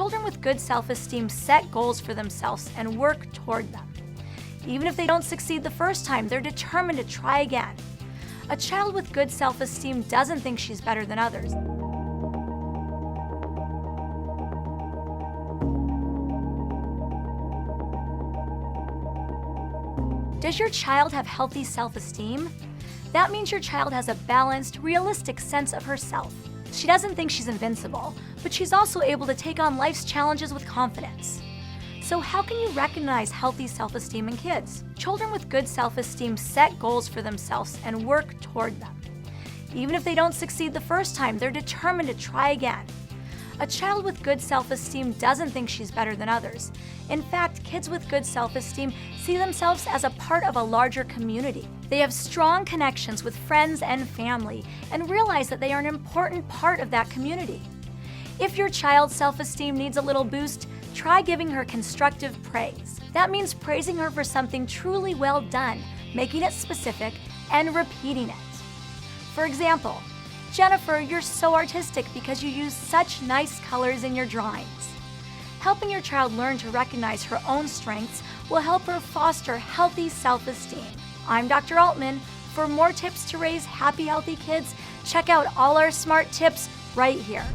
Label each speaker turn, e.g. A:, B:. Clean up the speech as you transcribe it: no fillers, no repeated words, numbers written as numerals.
A: Children with good self-esteem set goals for themselves and work toward them. Even if they don't succeed the first time, they're determined to try again. A child with good self-esteem doesn't think she's better than others. Does your child have healthy self-esteem? That means your child has a balanced, realistic sense of herself. She doesn't think she's invincible, but she's also able to take on life's challenges with confidence. So how can you recognize healthy self-esteem in kids? Children with good self-esteem set goals for themselves and work toward them. Even if they don't succeed the first time, they're determined to try again. A child with good self-esteem doesn't think she's better than others. In fact, kids with good self-esteem see themselves as a part of a larger community. They have strong connections with friends and family and realize that they are an important part of that community. If your child's self-esteem needs a little boost, try giving her constructive praise. That means praising her for something truly well done, making it specific, and repeating it. For example, "Jennifer, you're so artistic because you use such nice colors in your drawings." Helping your child learn to recognize her own strengths will help her foster healthy self-esteem. I'm Dr. Altmann. For more tips to raise happy, healthy kids, check out all our smart tips right here.